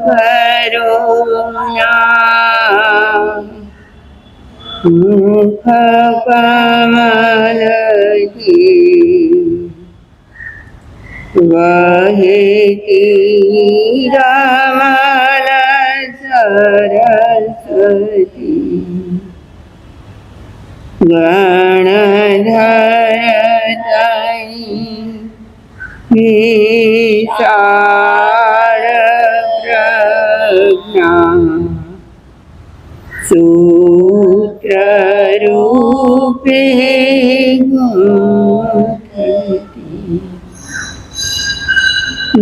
કરુણા મુખ કમલથી વહેતી રમણ સરસ્વતી ગણધર વિશાળ પ્રજ્ઞા સૂત્રરૂપે ગુંથતી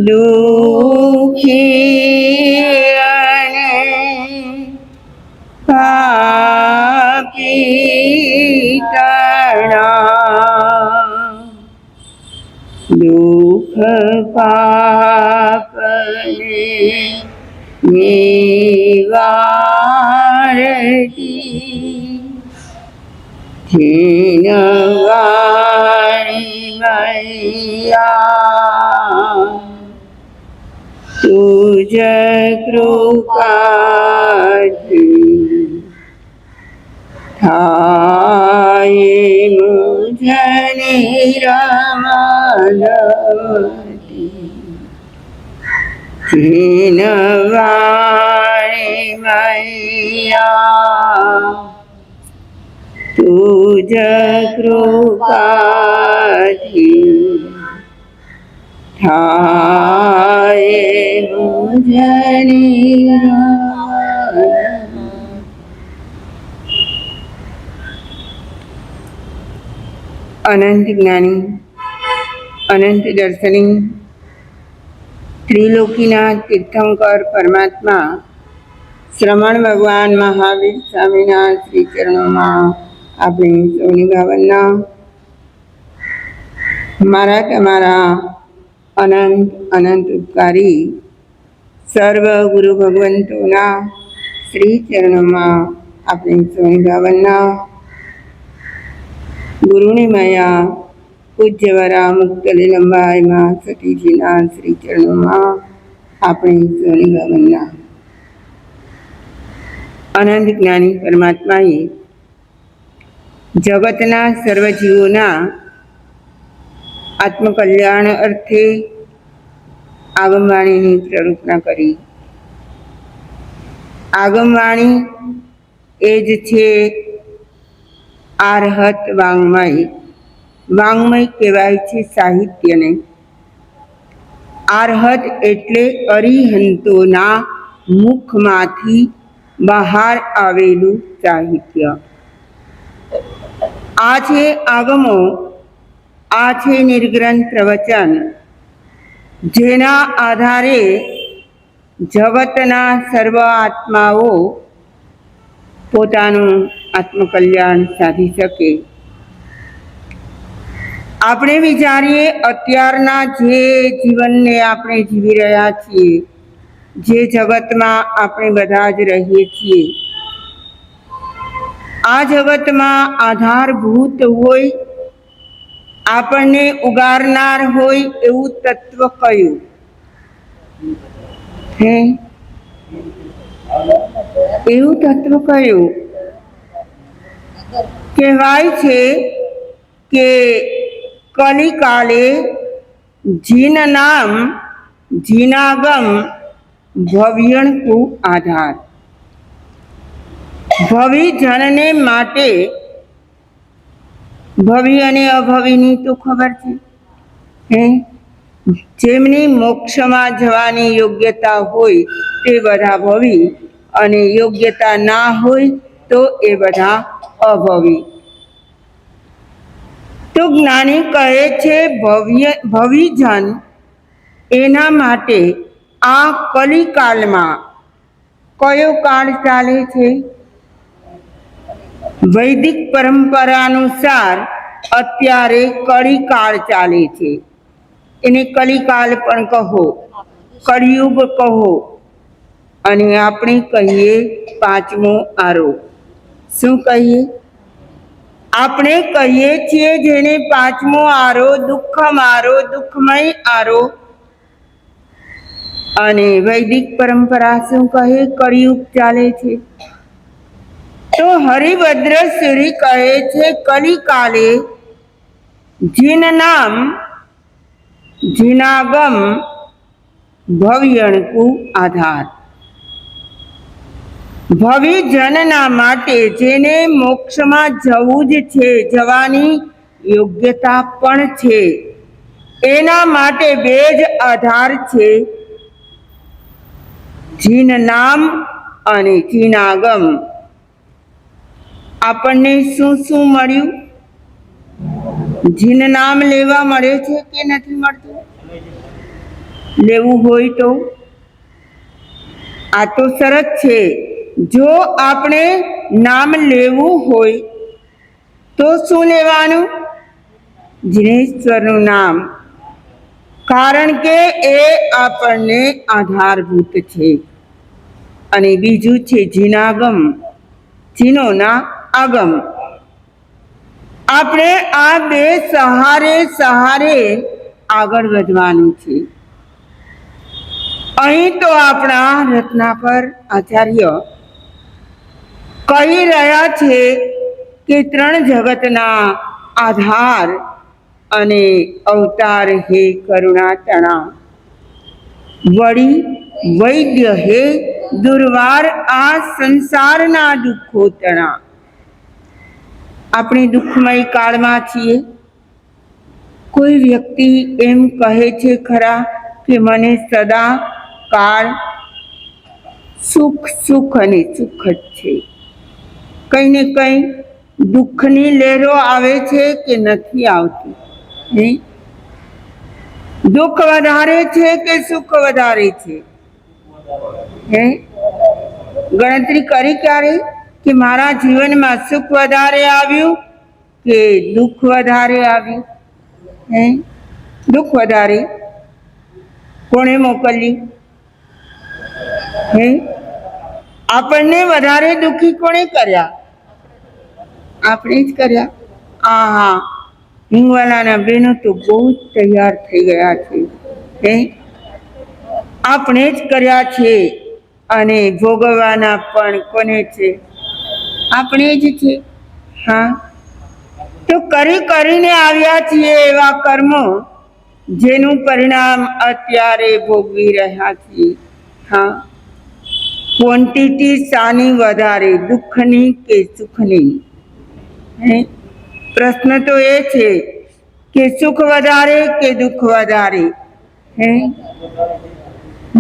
દુઃખી અને પાપી તણા દુઃખ પાપને નિવારતી ધીનવાણી મૈયા તુજ કૃપાથી થાય મુજને રમણવતી ધીનવાણી મૈયા તુજ કૃપાથી થાય મુજની અનંત જ્ઞાની અનંત દર્શની ત્રિલોકીના તીર્થંકર પરમાત્મા શ્રમણ ભગવાન મહાવીર સ્વામીના શ્રી ચરણોમાં આપણે સૌની ભાવના મારા તમારા અનંત અનંત ઉપકારી સર્વ ગુરુ ભગવંતોના શ્રી ચરણોમાં આપણે સૌની ભાવના ગુરુની માયા પૂજ્યવરા મુક્તલી લંબાઈમાં સતીજીના શ્રી ચરણોમાં આપણે સૌની ભાવના અનંત જ્ઞાની પરમાત્માએ જગતના સર્વજીવોના આત્મકલ્યાણ અર્થે આગમવાણીની પ્રરૂપણા કરી. આગમવાણી એ જ છે આરહત વાङ्મય. વાङ्મય કહેવાય છે સાહિત્યને. આરહત એટલે અરિહંતોના મુખમાંથી બહાર આવેલું સાહિત્ય. આ છે આગમો, આ છે નિર્ગ્રંથ પ્રવચન, જેના આધારે જગતના સર્વ આત્માઓ પોતાનું આત્મકલ્યાણ સાધી શકે. આપણે વિચારીએ અત્યારના જે જીવનને આપણે જીવી રહ્યા છીએ, જે જગતમાં આપણે બધા જ રહીએ છીએ, આ જગતમાં આધારભૂત હોય, આપણને ઉગારનાર હોય એવું તત્વ કયું? એવું તત્વ કયું? કહેવાય છે કે કલિકાલે જીન નામ જીનાગમ ભવ્યણકુ આધાર. ભવિ જનને માટે ભવિ અને અભવિની તો ખબર છે. જેમની મોક્ષમાં જવાની યોગ્યતા હોય તે બધા ભવિ, અને યોગ્યતા ના હોય તો એ બધા અભવિ. તો જ્ઞાની કહે છે ભવિજન એના માટે આ કલિકાલમાં કયો કાળ ચાલે છે? વૈદિક પરંપરા અનુસાર અત્યારે કળીકાળ ચાલે છે. એને કલિકાલ પણ કહો, કળિયુગ કહો, અને આપણે કહીએ પાંચમો આરો. શું કહીએ? આપણે કહીએ છીએ જેને પાંચમો આરો, દુઃખ મારો, દુઃખમય આરો, અને વૈદિક પરંપરા શું કહે? કળિયુગ ચાલે છે. તો હરિભદ્ર શ્રી કહે છે કલિકાલે જીન નામ જીનાગમ ભવ્યણકુ આધાર. ભવિ જનના માટે જેને મોક્ષમાં જવું જ છે, જવાની યોગ્યતા પણ છે, એના માટે બે જ આધાર છે, જીન નામ અને જીનાગમ. આપણને શું શું મળ્યું? જીન નામ લેવા મળે છે કે નથી મળતું? લેવું હોય તો આ તો શરત છે. જો આપણે નામ લેવું હોય તો શું લેવાનું? જીનેશ્વરનું નામ, કારણ કે એ આપણને આધારભૂત છે. અને બીજું છે જીનાગમ, જીનોના આગમ. આપણે આ બે સહારે સહારે આગળ વધવાનું છે. અહીં તો આપણા રત્નાકર આચાર્ય કહી રહ્યા છે કે ત્રણ જગતના આધાર અને અવતાર હે કરુણાતણા, વળી વૈદ્ય હે દુર્વાર આ સંસારના દુઃખો તણા. આપણે દુઃખમય કાળમાં છીએ. કોઈ વ્યક્તિ એમ કહે છે ખરા કે મને સદા કાળ સુખ સુખ અને સુખ જ છે. કંઈ ને કંઈ દુઃખની લહેરો આવે છે કે નથી આવતી? દુઃખ વધારે છે કે સુખ વધારે છે? ગણતરી કરી ક્યારે કે મારા જીવનમાં સુખ વધારે આવ્યું કે દુઃખ વધારે આવ્યું? દુઃખ વધારે. કોણે મોકલ્યું? આપણને વધારે દુઃખી કોણે કર્યા? આપણે જ કર્યા. હા, હિંગવાલાના બહેનો તો બહુ જ તૈયાર થઈ ગયા છે. આપણે જ કર્યા છે. અને ભોગવવાના પણ કોને છે? આપણે જ છે. હા, તો કરીને આવ્યા છીએ એવા કર્મો જેનું પરિણામ અત્યારે ભોગવી રહ્યા છીએ. હા, ક્વોન્ટિટી શાની વધારે, દુઃખની કે સુખની? પ્રશ્ન તો એ છે કે સુખ વધારે કે દુઃખ વધારે?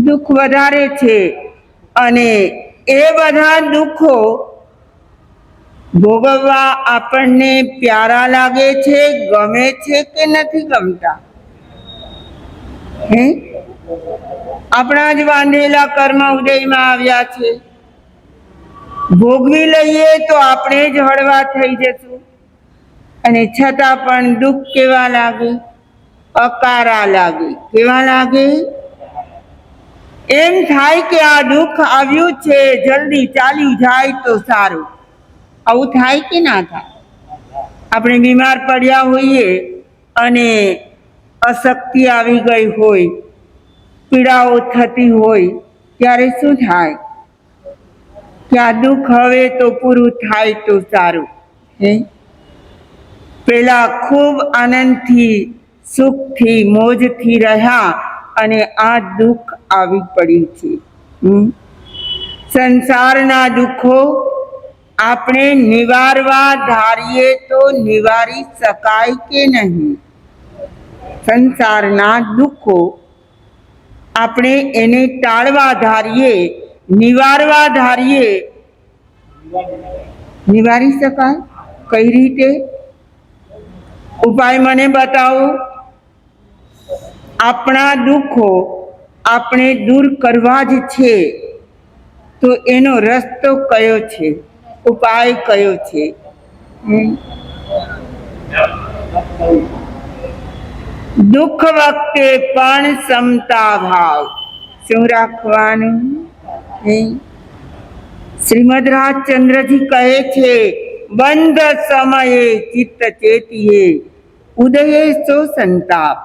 દુઃખ વધારે છે. અને એ બધા દુઃખો ભોગવવા આપણને પ્યારા લાગે છે, ગમે છે કે નથી ગમતા? આપણા જ બાંધેલા કર્મ ઉદયમાં આવ્યા છે. ભોગવી લઈએ તો આપણે જ હળવા થઈ જશું. અને છતાં પણ દુઃખ કેવા લાગે? અકારા લાગે. કેવા લાગે? એમ થાય કે આ દુઃખ આવ્યું છે, જલ્દી ચાલ્યું જાય તો સારું. આવું થાય કે ના થાય? આપણે બીમાર પડ્યા હોઈએ અને અશક્તિ આવી ગઈ હોય, પીડાઓ થતી હોય, ત્યારે શું થાય કે આ દુઃખ હવે તો પૂરું થાય તો સારું? પેલા ખૂબ આનંદથી, સુખથી, મોજથી રહ્યા અને આ દુઃખ આવી પડ્યું છે. સંસારના દુઃખો આપણે નિવારવા ધારીએ તો નિવારી શકાય કે નહીં? સંસારના દુઃખો આપણે એને ટાળવા ધારીએ, નિવારવા ધારીએ, નિવારી શકાય? કઈ રીતે? ઉપાય મને બતાવો. આપણા દુઃખો આપણે દૂર કરવા જ છે, તો એનો રસ્તો કયો છે? ઉપાય કયો છે? દુઃખ વખતે પણ સમતા ભાવ. શું રાખવાનું? શ્રીમદ રાજચંદ્રજી કહે છે બંધ સમયે ચિત્ત ચેતીએ ઉદયે સો સંતાપ.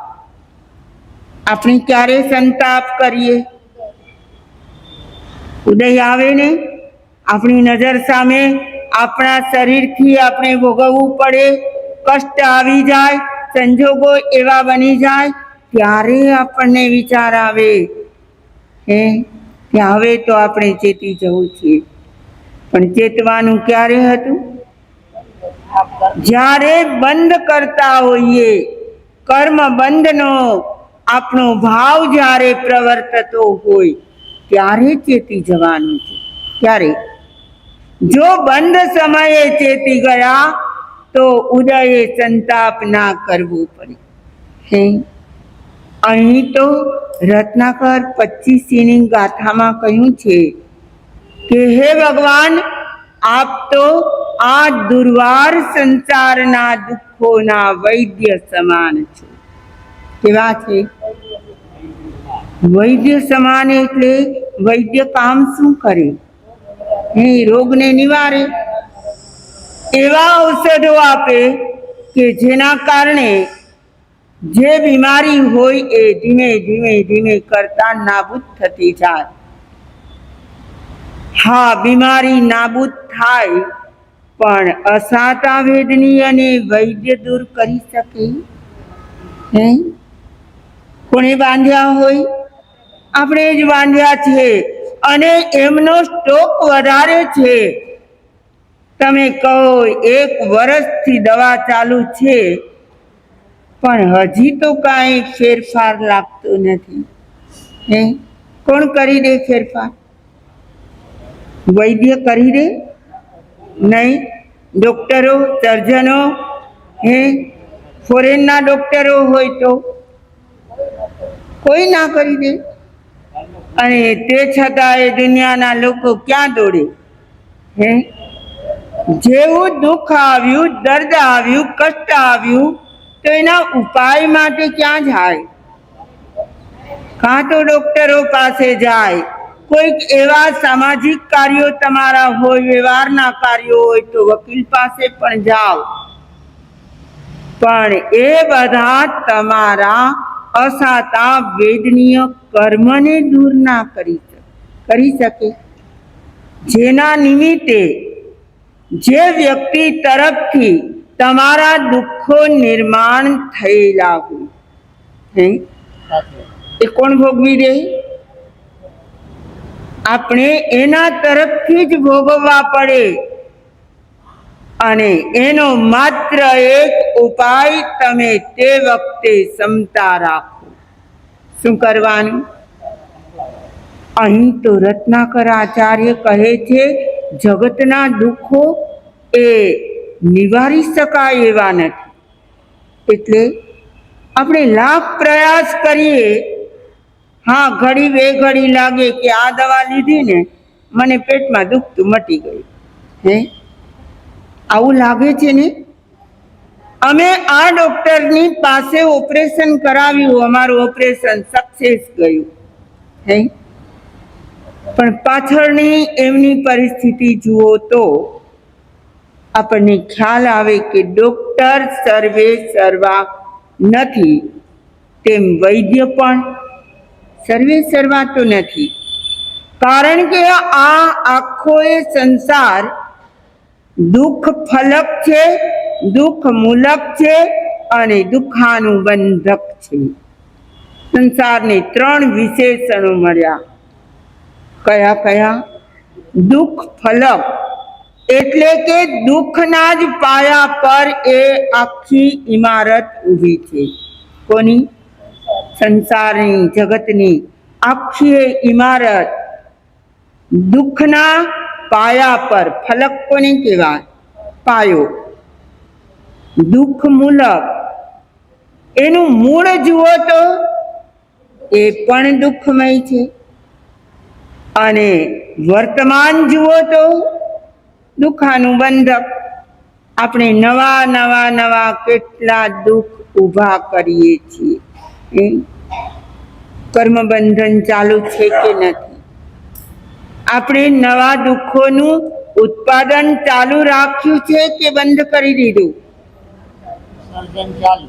આપણે ક્યારે સંતાપ કરીએ? ઉદય આવે ને આપણી નજર સામે આપણા શરીરથી આપણે ભોગવવું પડે, કષ્ટ આવી જાય, સંજોગો એવા બની જાય, ત્યારે આપણને વિચાર આવે હે કે હવે તો આપણે ચેતી જવું છે. પણ ચેતવાનું ક્યારે હતું? જ્યારે બંધ કરતા હોઈએ, કર્મ બંધનો આપણો ભાવ જ્યારે પ્રવર્તતો હોય ત્યારે ચેતી જવાનું છે. ત્યારે જો બંધ સમયે ચેતી ગયા તો ઉદયે સંતાપ ના કરવો પડે. હે અહીં તો રત્નાકર 25ની ગાથામાં કહ્યું છે કે હે ભગવાન, આપ તો આ દુર્વાર સંસારના દુઃખોના વૈદ્ય સમાન છો. કેવા છે? વૈદ્ય સમાન એટલે વૈદ્ય કામ શું કરે? એ રોગને નિવારે, એવા ઔષધો આપે કે જેના કારણે જે બીમારી હોય એ ધીમે ધીમે ધીમે કરતા નાબૂદ થતી જાય. હા, બીમારી નાબૂદ થાય, પણ અસાતા વેદની અને વૈદ્ય દૂર કરી શકે? હે કોણે બાંધ્યા હોય? આપણે જ બાંધ્યા છે, અને એમનો સ્ટોક વધારે છે. તમે કહો 1 વર્ષથી દવા ચાલુ છે, પણ હજી તો કાંઈ ફેરફાર લાગતો નથી. હે કોણ કરી દે ફેરફાર? વૈદ્ય કરી દે? નહીં. ડોક્ટરો, સર્જનો, હે ફોરેનના ડોક્ટરો હોય તો કોઈ ના કરી દે. અને તે છતાં એ દુનિયાના લોકો ક્યાં દોડે? હે જેવું દુઃખ આવ્યું, દર્દ આવ્યું, કષ્ટ આવ્યું તો એના ઉપાય માટે ક્યાં જાય? કાં તો ડોક્ટરો પાસે જાય, કોઈક એવા સામાજિક કાર્યો તમારા હોય, વ્યવહારના કાર્યો હોય તો વકીલ પાસે પણ જાઓ, પણ એ બધા તમારા અસાતા વેદનીય કર્મને દૂર ના કરી શકે. જેના નિમિત્તે જે વ્યક્તિ તરફથી તમારા દુઃખો નિર્માણ થયેલા હોય એ કોણ ભોગવી દે? આપણે એના તરફથી જ ભોગવવા પડે. અને એનો માત્ર એક ઉપાય તમે તે વખતે ક્ષમતા રાખો. શું કરવાનું? અહીં તો રત્નાકર આચાર્ય કહે છે જગતના દુઃખો એ નિવારી શકાય એવા નથી. એટલે આપણે લાખ પ્રયાસ કરીએ, હા ઘડી બે ઘડી લાગે કે આ દવા લીધી ને મને પેટમાં દુખતું મટી ગયું. હે આવું લાગે છે ને? અમે આ ડોક્ટરની પાસે ઓપરેશન કરાવ્યું, અમારું ઓપરેશન સક્સેસ ગયું. હે પણ પાછળની એમની પરિસ્થિતિ જુઓ તો આપણને ખ્યાલ આવે કે ડોક્ટર સર્વે સર્વા નથી, તેમ વૈદ્ય પણ સર્વે સર્વા તો નથી. કારણ કે આ આખો એ સંસાર દુઃખ ફલક છે, દુઃખ મૂલક છે અને દુઃખાનુબંધક છે. સંસારને 3 વિશેષણો મળ્યા. કયા કયા? દુઃખ ફલક એટલે કે દુઃખના જ પાયા પર એ આખી ઇમારત ઊભી છે. કોની? સંસારની, જગતની આખી ઇમારત દુઃખના પાયા પર. ફલક કોને કહેવાય? પાયો. દુઃખ મૂલક, એનું મૂળ જુઓ તો એ પણ દુઃખમય છે, અને વર્તમાન જુઓ તો દુઃખાનુબંધક. આપણે નવા નવા નવા કેટલા દુઃખ ઊભા કરીએ છીએ. કર્મબંધન ચાલુ છે કે નથી? આપણે નવા દુઃખોનું ઉત્પાદન ચાલુ રાખ્યું છે કે બંધ કરી દીધું?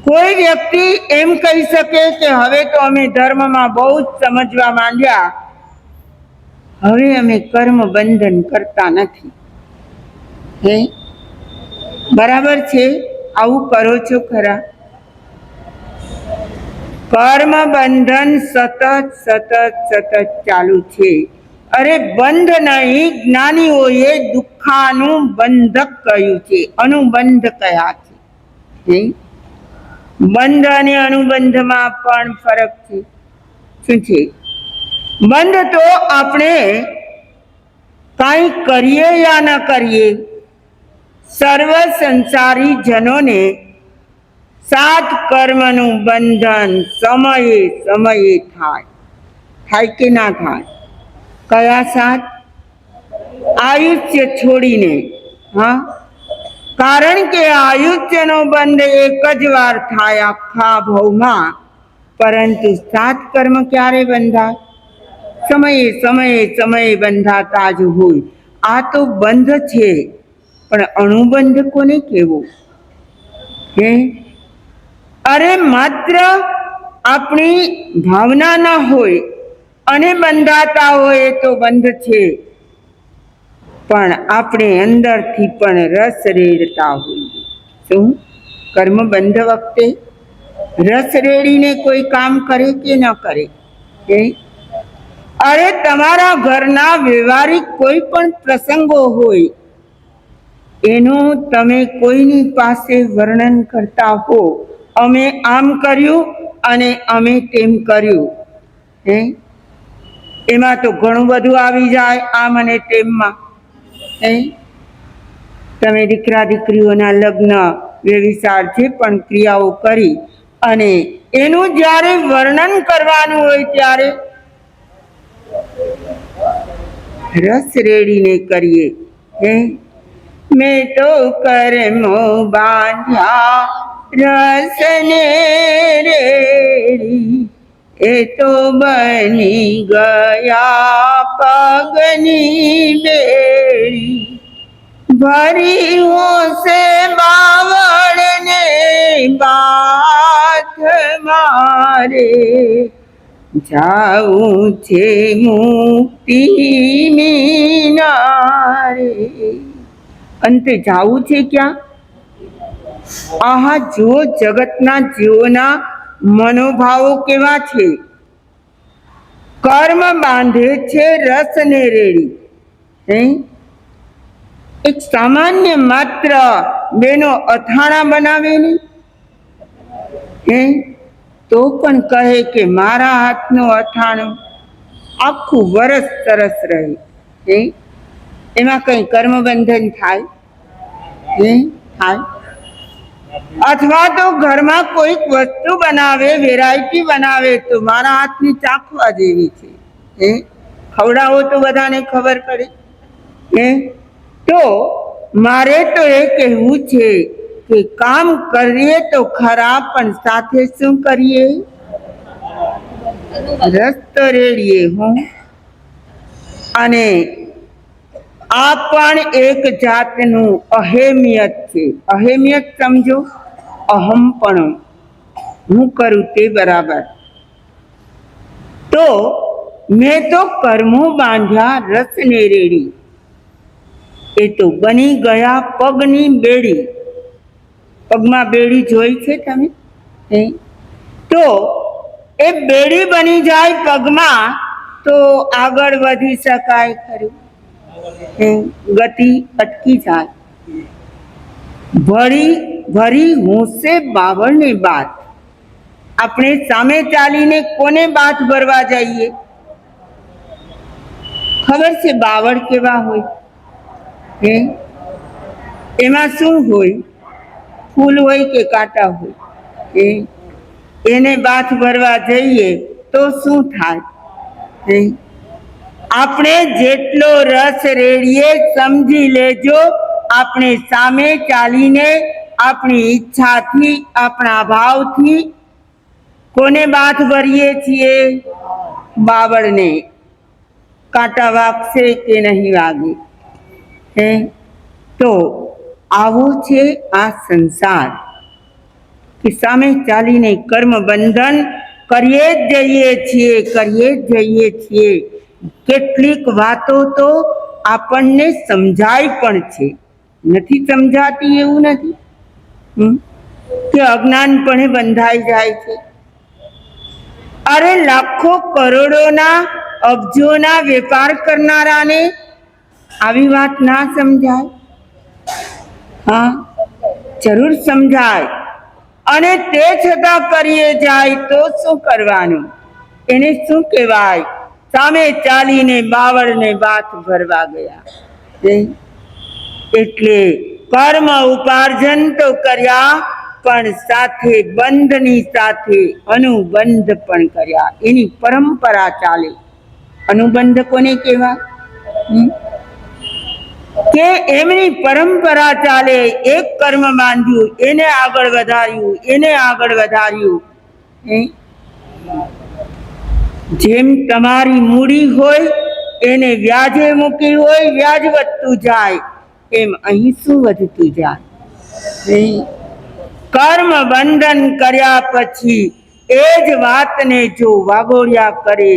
કોઈ વ્યક્તિ એમ કહી શકે કે હવે તો અમે ધર્મમાં બહુ જ સમજવા માંડ્યા, હવે અમે કર્મ બંધન કરતા નથી. હે, બરાબર છે? આવું કરો છો ખરા? કર્મ બંધન સતત સતત સતત ચાલુ છે. અરે બંધ નહીં, જ્ઞાનીઓએ દુઃખાનું બંધક કહ્યું છે, અનુબંધ કયા છે. બંધ અને અનુબંધમાં પણ ફરક છે. શું છે? બંધ તો આપણે કાંઈ કરીએ યા ન કરીએ, સર્વ સંસારી જનોને 7 કર્મનું બંધન સમયે સમયે થાય કે ના થાય? કયા 7? આયુષ્ય છોડીને. હા, કારણ કે આયુષ્યનો બંધ એક જ વાર થાય આખા ભવમાં, પરંતુ 7 કર્મ ક્યારે બંધાય? સમયે સમયે સમયે બંધાતા જ હોય. આ તો બંધ છે, પણ અનુબંધ કોને કહેવો? હે, અરે માત્ર આપણી ભાવના ન હોય અને બંધાતા હોય તો બંધ છે, પણ આપણે અંદરથી પણ રસ રેડતા હોઈએ. શું? કર્મ બંધ વખતે રસ રેડીને કોઈ કામ કરે કે ન કરે? અરે તમારા ઘરના વ્યવહારિક કોઈ પણ પ્રસંગો હોય, એનું તમે કોઈની પાસે વર્ણન કરતા હો, અમે આમ કર્યું અને અમે તેમ કર્યું. એમાં તો ઘણું બધું આવી જાય, આમ અને તેમમાં. તમે દીકરા દીકરીઓના લગ્ન, વ્યભિચાર જે પણ ક્રિયાઓ કરી અને એનું જ્યારે વર્ણન કરવાનું હોય ત્યારે રસ રેડીને કરીએ. મેં તો કર્મો બાંધ્યા રસને રેડી, એ તો બની ગયા પગની બેડી. ભરી હોશે બાવળને બાથ મારે, જાવું છે મુક્તિ મિનારે. અંતે જાવું છે ક્યાં? આહા, જો જગતના જીવોના મનોભાવો કેવા છે. કર્મ બાંધે છે રસને રેડી. એક સામાન્ય માત્ર બેનો અથાણા બનાવે ને, તો પણ કહે કે મારા હાથનું અથાણું આખું વરસ સરસ રહે. એમાં કઈ કર્મ બંધન થાય? થાય? અથવા તો ઘરમાં કોઈક વસ્તુ બનાવે, વેરાયટી બનાવે, તો મારા હાથની ચાખવા જેવી છે, ખવડાવો તો બધાને ખબર પડે. તો મારે તો એ કહેવું છે કે કામ કરીએ તો ખરા, પણ સાથે શું કરીએ? રસ તો રેડીએ. અને આ પણ એક જાતનું અહેમિયત છે. અહેમિયત સમજો? અહમપણું, હું કરું તે બરાબર. તો મેં તો કર્મો બાંધ્યા રસને રેડી, એ તો બની ગયા પગની બેડી. પગમાં બેડી જોઈ છે તમે? તો એ બેડી બની જાય પગમાં તો આગળ વધી શકાય ખરું? ગતિ અટકી જાય. ભરી હોશે બાવળને બાથ. આપણે સામે ચાલીને કોને બાથ ભરવા જઈએ? ખબર છે બાવળ કેવા હોય? એમાં શું હોય? ફૂલ હોય કે કાંટા હોય? એને બાથ ભરવા જઈએ તો શું થાય? આપણે જેટલો રસ રેડીએ, સમજી લેજો, આપણે સામે ચાલીને આપણી ઈચ્છાથી, આપણા ભાવથી કોને બાથ ભરીએ છીએ? બાવળને. કાંટા વાગશે કે નહીં વાગે? તો આવો છે આ સંસાર, કે સામે ચાલીને કર્મ બંધન કરીએ જ જઈએ છીએ. કેટલીક વાતો તો આપણને સમજાય પણ છે, નથી સમજાતી એવું નથી, કે અજ્ઞાનપણે બંધાઈ જાય છે. અરે લાખો કરોડોના અબજોના વેપાર કરનારાને આવી વાત ના સમજાય? હા, જરૂર સમજાય. અને તે છતાં કરીએ જાય તો શું કરવાનું? એને શું કહેવાય? સામે ચાલીને બાવળને બાથ ભરવા ગયા. એટલે કર્મ ઉપાર્જન તો કર્યા, પણ સાથે બંધની સાથે અનુબંધ પણ કર્યા. એની પરંપરા ચાલે. અનુબંધ કોને કહેવાય? કે એમની પરંપરા ચાલે. એક કર્મ બાંધ્યું, એને આગળ વધાર્યું, એને આગળ વધાર્યું. જેમ તમારી મૂડી હોય એને વ્યાજે મૂકી હોય, વ્યાજ વધતું જાય, એમ અહીં શું વધતું જાય? કર્મ બંધન કર્યા પછી એ જ વાતને જો વાગોળ્યા કરે,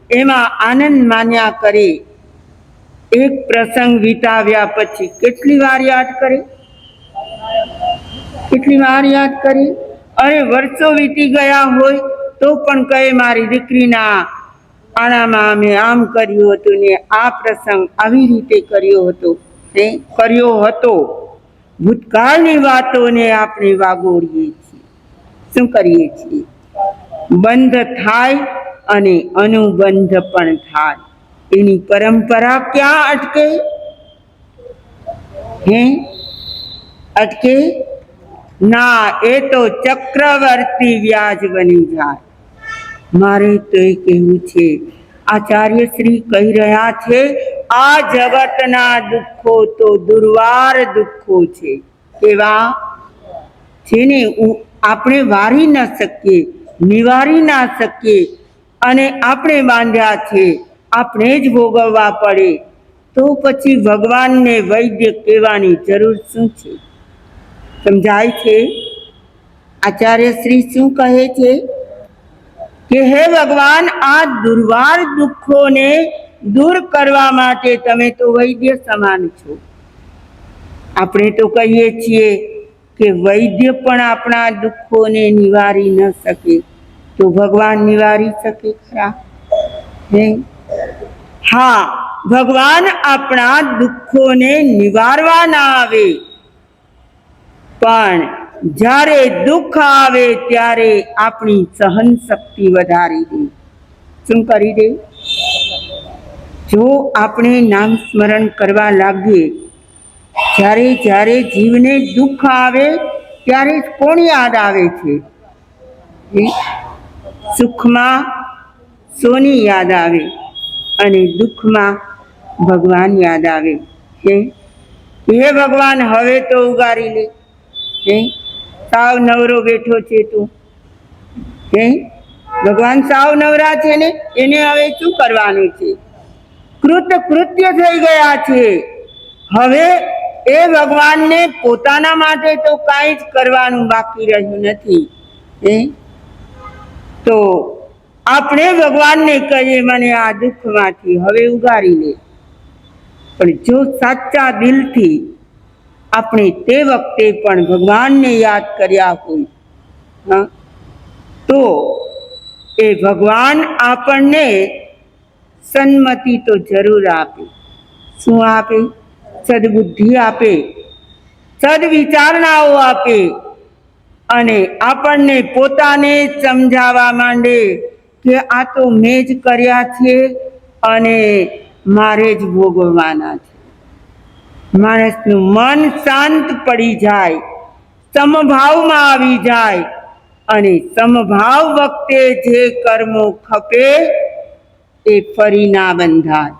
એમાં આનંદ માન્યા કરે, એક પ્રસંગ વિતાવ્યા પછી કેટલી વાર યાદ કરે? કેટલી વાર યાદ કરે? અરે વર્ષો વીતી ગયા હોય તો પણ કહે મારી દીકરીના આણામાં અમે આમ કર્યું હતું ને આ પ્રસંગ આવી રીતે કર્યો હતો. ભૂતકાળની વાતોને આપણે વાગોળીએ છીએ. શું કરીએ છીએ? બંધ થાય અને અનુબંધ પણ થાય. એની પરંપરા ક્યાં અટકે? અટકે ના. એ તો ચક્રવર્તી વ્યાજ બની જાય. મારે તો એ કહેવું છે, આચાર્ય શ્રી કહી રહ્યા છે, આ જગતના દુઃખો તો દુર્વાર દુઃખો છે. કેવા? જેને આપણે વારી ન શકીએ, નિવારી ના શકીએ, અને આપણે બાંધ્યા છે, આપણે જ ભોગવવા પડે, તો પછી ભગવાનને વૈદ્ય કહેવાની જરૂર શું છે? સમજાય છે? આચાર્ય શ્રી શું કહે છે? કે હે ભગવાન, આ દુર્વાર દુઃખોને દૂર કરવા માટે તમે તો વૈદ્ય સમાન છો. આપણે તો કહીએ છીએ કે વૈદ્ય પણ આપણા દુઃખોને નિવારી ન શકે, તો ભગવાન નિવારી શકે ખરા? હા, ભગવાન આપણા દુઃખોને નિવારવા ના આવે, પણ જ્યારે દુઃખ આવે ત્યારે આપણી સહન શક્તિ વધારી દે. શું કરી દે? જો આપણે નામ સ્મરણ કરવા લાગીએ, જ્યારે જ્યારે જીવને દુઃખ આવે ત્યારે કોણ યાદ આવે છે? સુખમાં સોની યાદ આવે અને દુઃખમાં ભગવાન યાદ આવે. હે ભગવાન, હવે તો ઉગારી લે. સાવ નવરો બેઠો છે તું. ભગવાન સાવ નવરા છે ને, એને હવે શું કરવાનું છે? કૃત્ય થઈ ગયા છે. હવે એ ભગવાનને પોતાના માટે તો કાંઈ જ કરવાનું બાકી રહ્યું નથી. તો આપણે ભગવાનને કહીએ, મને આ દુઃખમાંથી હવે ઉગારી લે. પણ જો સાચા દિલથી આપણે તે વખતે પણ ભગવાનને યાદ કર્યા હોય, તો એ ભગવાન આપણને સન્મતિ તો જરૂર આપે. શું આપે? સદબુદ્ધિ આપે, સદવિચારણાઓ આપે, અને આપણને પોતાને સમજાવવા માંડે કે આ તો મેં જ કર્યા છે અને મારે જ ભોગવવાના છે. માણસનું મન શાંત પડી જાય, સમભાવમાં આવી જાય, અને સમભાવ વખતે જે કર્મો ખપે એ ફરી ના બંધાય.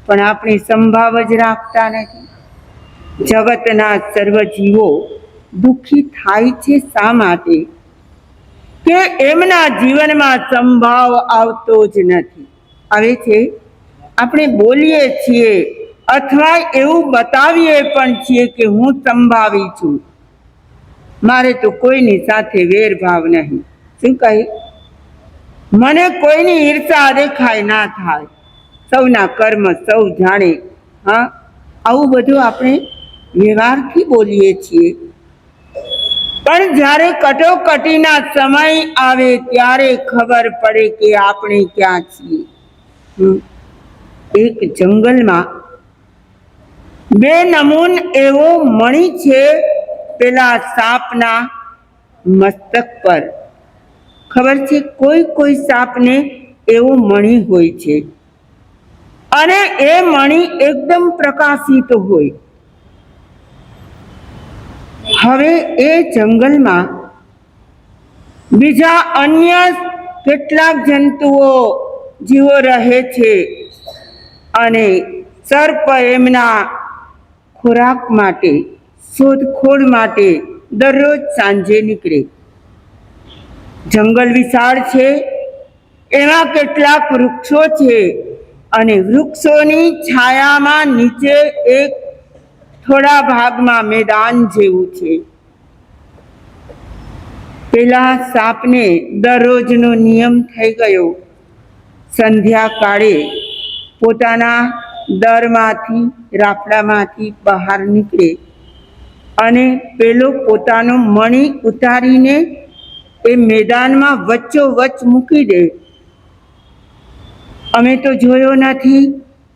પણ આપણે સંભાવ જ રાખતા નથી. જગતના સર્વ જીવો દુઃખી થાય છે શા માટે? કે એમના જીવનમાં સંભાવ આવતો જ નથી. આવે છે, આપણે બોલીએ છીએ અથવા એવું બતાવીએ પણ છીએ કે હું સંભાવી છું, મારે તો કોઈની સાથે વેરભાવ નહીં. શું કહે? મને કોઈની ઈર્ષા દેખાય ના થાય, સૌના કર્મ સૌ જાણે. હા, આવું બધું આપણે વ્યવહારથી બોલીએ છીએ, પણ જ્યારે કટોકટીના સમય આવે ત્યારે ખબર પડે કે આપણે ક્યાં છીએ. એક જંગલમાં બે નમૂન એવો મણી છે પેલા સાપના મસ્તક પર. ખબર છે, કોઈ સાપને એવો મણી હોય છે અને એ મણી એકદમ પ્રકાશિત હોય. હવે એ જંગલમાં બીજા અન્ય કેટલાક જંતુઓ જીવો રહે છે અને સર્પ એમના ખોરાક માટે, શોધખોળ માટે દરરોજ સાંજે નીકળે. જંગલ વિશાળ છે, એમાં કેટલાક વૃક્ષો છે અને વૃક્ષોની છાયામાં નીચે એક થોડા ભાગમાં મેદાન જેવું છે. પેલા સાપને દરરોજનો નિયમ થઈ ગયો, સંધ્યાકાળે પોતાના દરમાંથી, રાફડામાંથી બહાર નીકળે અને પેલો પોતાનો મણી ઉતારીને એ મેદાનમાં વચ્ચોવચ્ચ મૂકી દે. અમે તો જોયો નથી,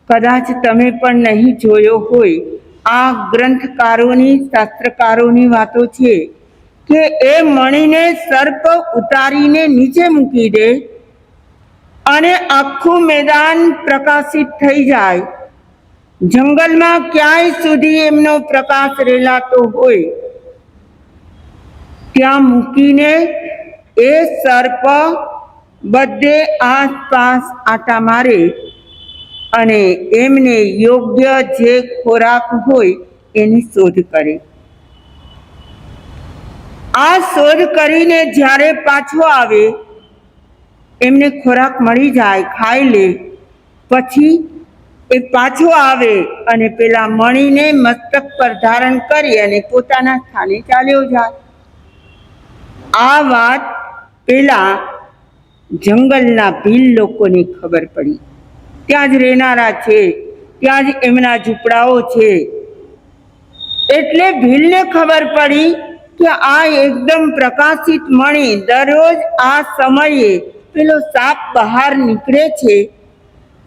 કદાચ તમે પણ નહીં જોયો હોય. આ ગ્રંથકારોની, શાસ્ત્રકારોની વાતો છે કે એ મણીને સર્પ ઉતારીને નીચે મૂકી દે અને આખું મેદાન પ્રકાશિત થઈ જાય. જંગલમાં ક્યાંય સુધી એમનો પ્રકાશ રેલાતો હોય ત્યાં મૂકીને એ સર્પ બધે આસપાસ આટા મારે અને એમને યોગ્ય જે ખોરાક હોય એની શોધ કરે. આ શોધ કરીને જ્યારે પાછો આવે, એમને ખોરાક મળી જાય, ખાઈ લે, પછી એ પાછો આવે અને પેલા મણીને મસ્તક પર ધારણ કરી અને પોતાના સ્થાને ચાલ્યો જાય. આ વાત પેલા જંગલના ભીલ લોકોને ખબર પડી. ત્યાં જ રહેનારા છે, ત્યાં જ એમના ઝૂંપડાઓ છે. એટલે ભીલને ખબર પડી કે આ એકદમ પ્રકાશિત મણી દરરોજ આ સમયે પેલો સાપ બહાર નીકળે છે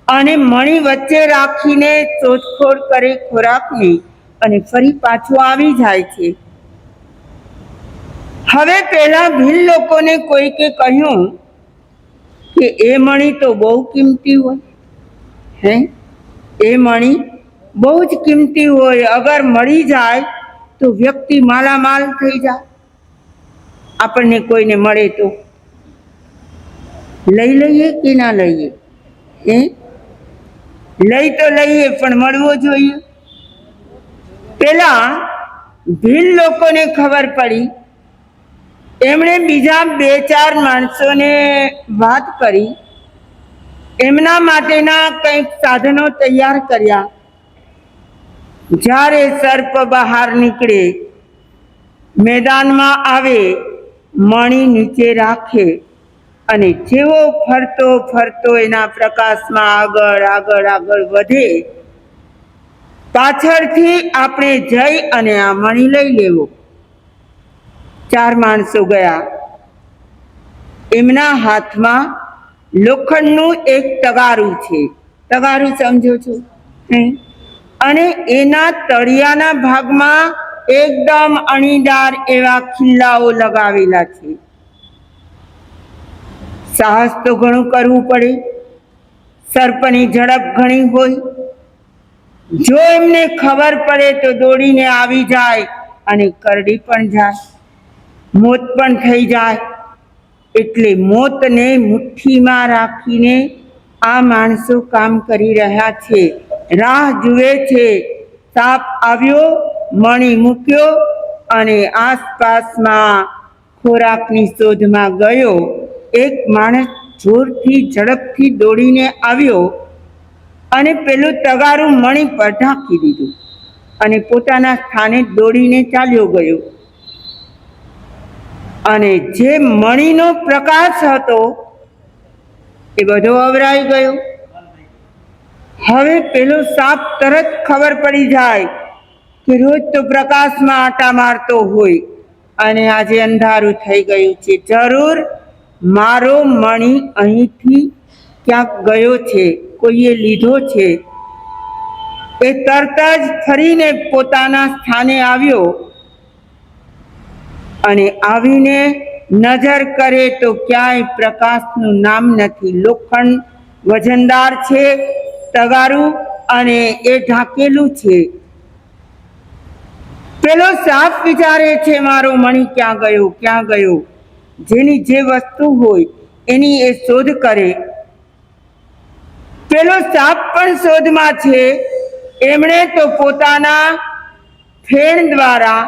અને મણી વચ્ચે રાખીને શોધખોળ કરે ખોરાકની અને ફરી પાછો આવી જાય છે. હવે પેલા ભીલ લોકોને કોઈકે કહ્યું કે એ મણી તો બહુ કિંમતી હોય. એ મણી બહુ જ કિંમતી હોય, અગર મળી જાય તો વ્યક્તિ માલામાલ થઈ જાય. આપણને કોઈને મળે તો લઈ લઈએ કે ના લઈએ? લઈ તો લઈએ, પણ મળવો જોઈએ. પેલા ભીલ લોકોને ખબર પડી, એમણે બીજા 2-4 માણસોને વાત કરી, એમના માટેના કંઈક સાધનો તૈયાર કર્યા. જ્યારે સર્પ બહાર નીકળે, મેદાનમાં આવે, મણી નીચે રાખે અને જેવો ફરતો ફરતો એના પ્રકાશમાં આગળ આગળ આગળ વધે, પાછળથી આપણે જઈ અને આ મણી લઈ લેવો. 4 માણસો ગયા. એમના હાથમાં લોખંડનું એક તગારું છે. તગારું સમજો છો? અને એના તળિયાના ભાગમાં એકદમ અણીદાર એવા ખિલ્લાઓ લગાવેલા છે. સાહસ તો ઘણું કરવું પડે, સર્પની ઝડપ ઘણી હોય. જો એમને ખબર પડે તો દોડીને આવી જાય અને કરડી પણ જાય, મોત પણ થઈ જાય. એટલે મોતને મુઠ્ઠીમાં રાખીને આ માણસો કામ કરી રહ્યા છે, રાહ જુએ છે. સાપ આવ્યો, મણી મૂક્યો અને આસપાસમાં ખોરાકની શોધમાં ગયો. એક માણસ જોરથી, ઝડપથી દોડીને આવ્યો અને પેલું તગારું મણી પર ઢાંકી દીધું અને પોતાના સ્થાને દોડીને ચાલ્યો ગયો. અને જે મણીનો પ્રકાશ હતો એ બધો અવરાઈ ગયો. હવે પેલો સાપ તરત ખબર પડી જાય કે રોજ તો પ્રકાશમાં આટા મારતો હોય અને આજે અંધારું થઈ ગયું છે, જરૂર મારો મણી અહીંથી ક્યાંક ગયો છે, કોઈએ લીધો છે. એ તરત જ ફરીને પોતાના સ્થાને આવ્યો અને આવીને નજર કરે તો ક્યાંય પ્રકાશનું નામ નથી. લોખંડ વજનદાર છે, તગારું, અને એ ઢાંકેલું છે. પેલો સાપ વિચારે છે, મારો મણી ક્યાં ગયો, ક્યાં ગયો. જેની જે વસ્તુ હોય એની એ શોધ કરે. પેલો સાપ પણ શોધમાં છે. એમણે તો પોતાના ફેણ દ્વારા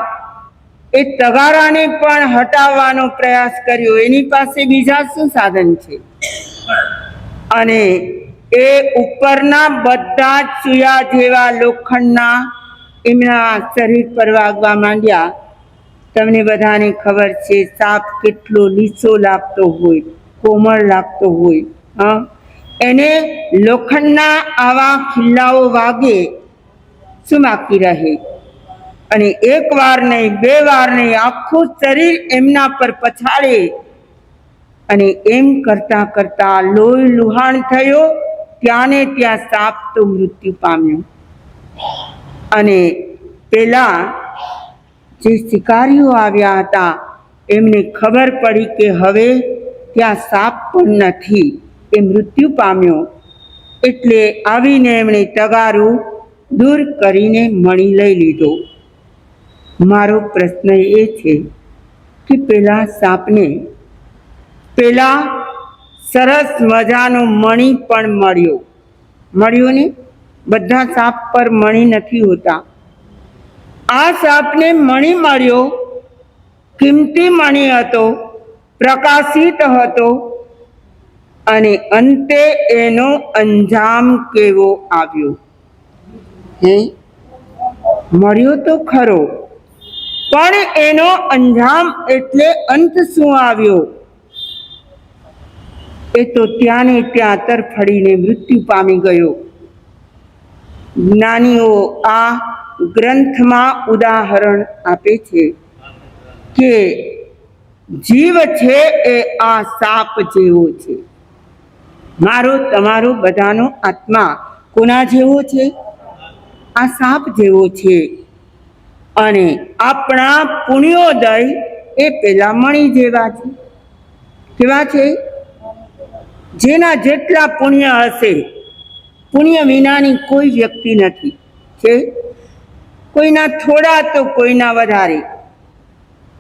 એ તગારાને પણ હટાવવાનો પ્રયાસ કર્યો. એની પાસે બીજા શું સાધન છે? અને એ ઉપરના બધા જ સુયા જેવા લોખંડના એમના શરીર પર વાગવા માંડ્યા. તમને બધાને ખબર છે સાપ કેટલો લીસો લાગતો હોય, કોમળ લાગતો હોય. હા, એને લોખંડના આવા ખિલ્લાઓ વાગે શું બાકી રહે? અને એક વાર નહીં, બે વાર નહીં, આખું શરીર એમના પર પછાડે. અને એમ કરતા કરતા લોહી લુહાણ થયો. ત્યાં ને ત્યાં સાપ તો મૃત્યુ પામ્યો. અને પેલા જે શિકારીઓ આવ્યા હતા એમને ખબર પડી કે હવે ત્યાં સાપ પણ નથી, એ મૃત્યુ પામ્યો. એટલે આવીને એમણે તગારું દૂર કરીને મણી લઈ લીધો. મારો પ્રશ્ન એ છે કે પેલા સાપને પેલા સરસ મજાનો મણી પણ મળ્યો ને. બધા સાપ પર મણી નથી હોતા. આ સાપને મણી મળ્યો, કિંમતી મણી હતો, પ્રકાશિત હતો. અને અંતે એનો અંજામ કેવો આવ્યો? મળ્યો તો ખરો, પણ એનો અંજામ એટલે અંત શું આવ્યો? એ તો ત્યાં ને ત્યાં તરફડીને મૃત્યુ પામી ગયો. જ્ઞાનીઓ આ ગ્રંથમાં ઉદાહરણ આપે છે કે જીવ છે એ આ સાપ જેવો છે. મારો તમારો બધાનો આત્મા કોના જેવો છે? આ સાપ જેવો છે. અને આપણા પુણ્યોદય એ પેલા મણી જેવા છે. કેવા છે? જેના જેટલા પુણ્ય હશે, પુણ્ય વિનાની કોઈ વ્યક્તિ નથી. છે કોઈના થોડા તો કોઈના વધારે.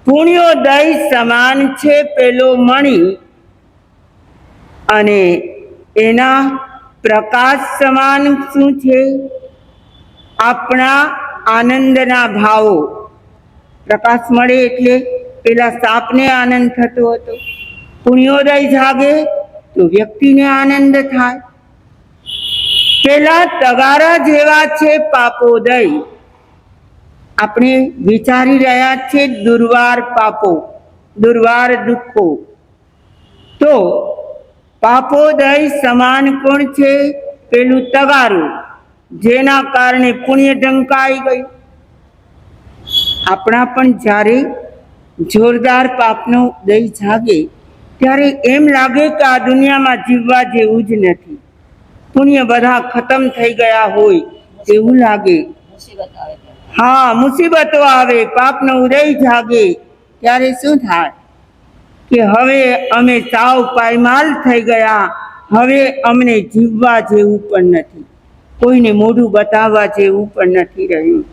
પુણ્યોદય સમાન છે પેલો મણી, અને એના પ્રકાશ સમાન શું છે? આપણા આનંદના ભાવો. પ્રકાશ મળે એટલે પેલા સાપને આનંદ થતો હતો. પુણ્યોદય જાગે તો વ્યક્તિને આનંદ થાય. પેલા તગારા જેવા છે પાપોદય. આપણે વિચારી રહ્યા છીએ દુર્વાર પાપો, દુર્વાર દુઃખો. તો પાપોદય સમાન કોણ છે? પેલું તગારું, જેના કારણે પુણ્ય ઢંકાઈ ગયું. આપણા પણ જ્યારે જોરદાર પાપનો ઉદય જાગે ત્યારે એમ લાગે કે આ દુનિયામાં જીવવા જેવું જ નથી. પુણ્ય બધા ખતમ થઈ ગયા હોય એવું લાગે. હા, મુસીબતો આવે, પાપનો ઉદય જાગે ત્યારે શું થાય કે હવે અમે સાવ પાયમાલ થઈ ગયા. હવે અમને જીવવા જેવું પણ નથી, કોઈને મોઢું બતાવવા જેવું પણ નથી રહ્યું.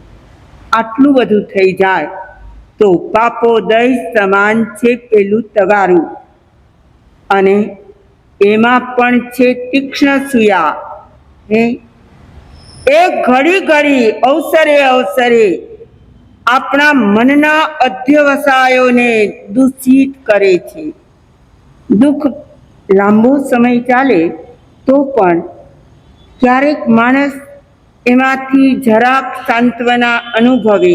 આટલું બધું થઈ જાય તો પાપોદય સમાન છે પેલું તગારું. અને એમાં પણ છે તીક્ષ્ણ સુયા. એ ઘડી ઘડી અવસરે અવસરે આપણા મનના અધ્યવસાયોને દૂષિત કરે છે. દુઃખ લાંબો સમય ચાલે તો પણ ક્યારેક માણસ એમાંથી જરાક સાંત્વના અનુભવે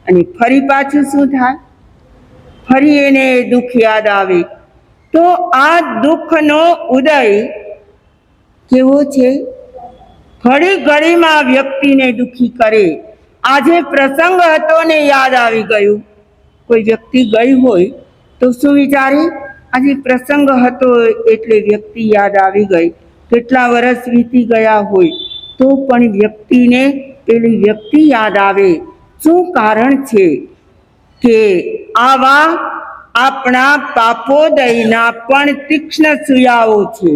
અને ફરી પાછું શું થાય? ફરી એને દુઃખ યાદ આવે. તો આ દુઃખનો ઉદય કેવો છે? ઘડી ઘડીમાં વ્યક્તિને દુખી કરે. આજે પ્રસંગ હતો ને યાદ આવી ગયું. કોઈ વ્યક્તિ ગઈ હોય તો શું વિચારે? આજે પ્રસંગ હતો એટલે વ્યક્તિ યાદ આવી ગઈ. કેટલા વર્ષ વીતી ગયા હોય તો પણ વ્યક્તિને પેલી વ્યક્તિ યાદ આવે. શું કારણ છે? કે આવા આપણા પાપોદયના પણ તીક્ષ્ણ સુયાઓ છે,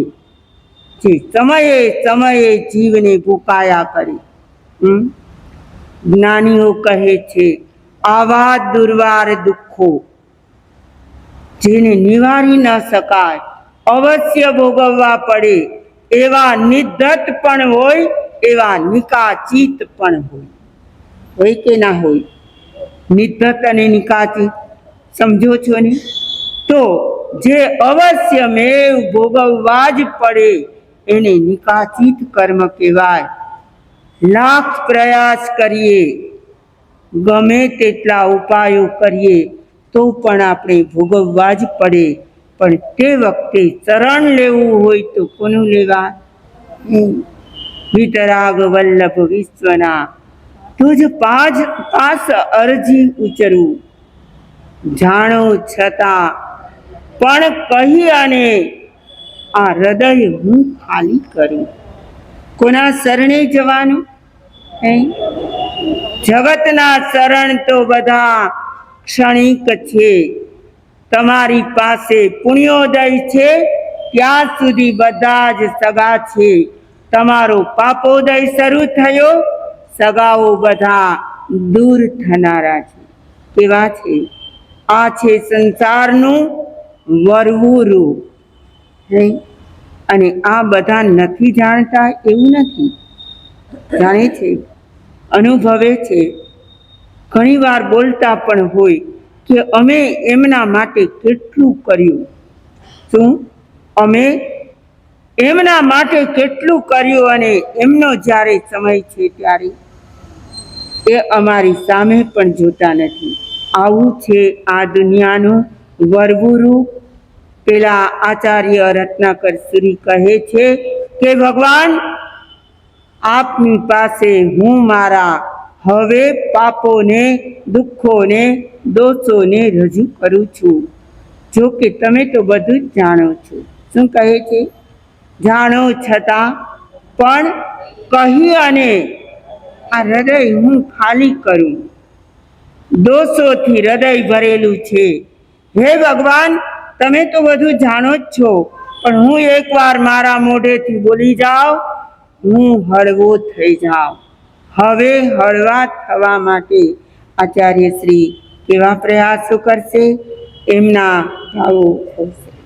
જે સમયે સમયે જીવને ભૂકાયા કરે. જ્ઞાનીઓ કહે છે, આવા દુર્વાર દુઃખો જેને નિવારી ન શકાય, અવશ્ય ભોગવવા પડે. એવા નિર્ધત પણ હોય, એવા નિકાચિત પણ હોય. હોય કે ના હોય? નિર્ધત અને નિકાચિત સમજો છો ને? તો જે અવશ્ય મેવ ભોગવવા જ પડે એને નિકાચિત કર્મ કહેવાય. લાખ પ્રયાસ કરીએ, ગમે તેટલા ઉપાયો કરીએ તો પણ આપણે ભોગવવા જ પડે. પણ તે વખતે શરણ લેવું હોય તો કોનું લેવા? વિતરાગ વલ્લભ વિશ્વના તુજ પાસ અરજી ઉચરું, જાણો છતાં પણ કહી અને આ હૃદય હું ખાલી કરું. કોના શરણે જવાનું? જગતના શરણ તો બધા ક્ષણિક છે. તમારી પાસે પુણ્યોદય છે ત્યાં સુધી બધા જ સગા છે. તમારો પાપોદય શરૂ થયો, સગાઓ બધા દૂર થનારા છે. કેવા છે? આ છે સંસારનું વરવું. અને આ બધા નથી જાણતા એવું નથી, જાણે છે, અનુભવે છે. ઘણી વાર બોલતા પણ હોય કે અમે એમના માટે કેટલું કર્યું. શું? અમે એમના માટે કેટલું કર્યું અને એમનો જ્યારે સમય છે ત્યારે એ અમારી સામે પણ જોતા નથી. આવું છે આ દુનિયાનું વરવું. પેલા આચાર્ય રત્નાકર સુરી કહે છે કે ભગવાન, આપની પાસે હું મારા હવે પાપોને, દુઃખોને, દોષોને રજૂ કરું છું. જો કે તમે તો બધું જ જાણો છો. શું કહે છે? જાણો છતાં પણ કહી અને આ હૃદય હું ખાલી કરું. દોષોથી હૃદય ભરેલું છે. હે ભગવાન, તમે તો બધું જાણો જ છો, પણ હું એકવાર મારા મોઢેથી બોલી જાઉં, હું હળવો થઈ જાઉં. હવે હળવા થવા માટે આચાર્ય શ્રી કેવા પ્રયાસો કરશે? એમના ભાવો થશે.